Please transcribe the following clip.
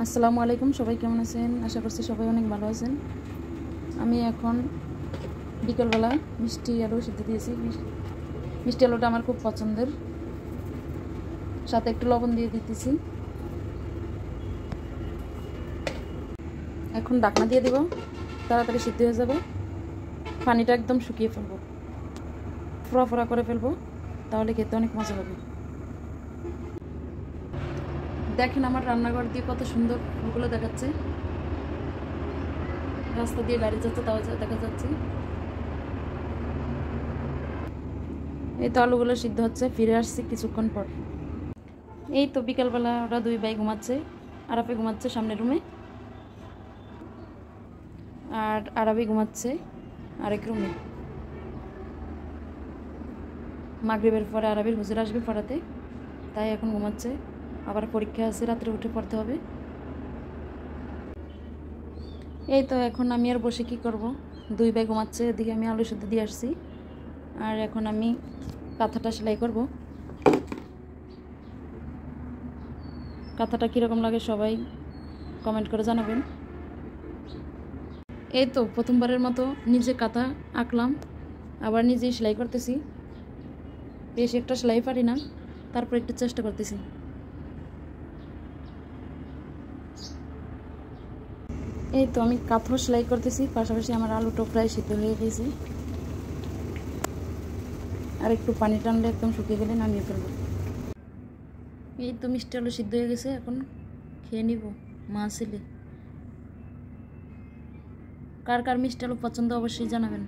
আসসালামু আলাইকুম, সবাই কেমন আছেন? আশা করছি সবাই অনেক ভালো আছেন। আমি এখন বিকেলবেলা মিষ্টি আলু সিদ্ধ দিয়েছি। মিষ্টি আলুটা আমার খুব পছন্দের, সাথে একটু লবণ দিয়ে দিতেছি। এখন ঢাকনা দিয়ে দিব, তাড়াতাড়ি সিদ্ধ হয়ে যাবে। পানিটা একদম শুকিয়ে ফেলবো, ফোড়া ফোড়া করে ফেলবো, তাহলে খেতে অনেক মজা হবে। দেখেন আমার রান্নাঘর দিয়ে কত সুন্দর ফুলগুলো দেখাচ্ছে। রাস্তা দিয়ে গাড়ি যাচ্ছে, তাও দেখা যাচ্ছে। এই তো আলুগুলো সিদ্ধ হচ্ছে, ফিরে আসছি কিছুক্ষণ পর। এই তো বিকালবেলা ওরা দুই ভাই ঘুমাচ্ছে। আরাফে ঘুমাচ্ছে সামনের রুমে, আর আরাবি ঘুমাচ্ছে আরেক রুমে। মাগরিবের পরে আরাবির হুজুর আসবে পড়াতে, তাই এখন ঘুমাচ্ছে। আবার পরীক্ষা আছে, রাত্রে উঠে পড়তে হবে। এই তো এখন আমি আর বসে কি করব, দুই ভাই ঘুমাচ্ছে, এদিকে আমি আলু সিদ্ধ দিয়ে আসছি। আর এখন আমি কাঁথাটা সেলাই করব। কাঁথাটা কীরকম লাগে সবাই কমেন্ট করে জানাবেন। এই তো প্রথমবারের মতো নিজে কাঁথা আঁকলাম, আবার নিজেই সেলাই করতেছি। বেশি একটা সেলাই পারি না, তারপর একটু চেষ্টা করতেছি। এই তো আমি কাঁথাও সেলাই করতেছি, পাশাপাশি আমার আলুটা প্রায় সিদ্ধ হয়ে গেছে। আর একটু পানি টানলে একদম শুকিয়ে গেলে নামিয়ে ফেলবো। এই তো মিষ্টি আলু সিদ্ধ হয়ে গেছে, এখন খেয়ে নিব মা ছেলে। কার কার মিষ্টি আলু পছন্দ অবশ্যই জানাবেন।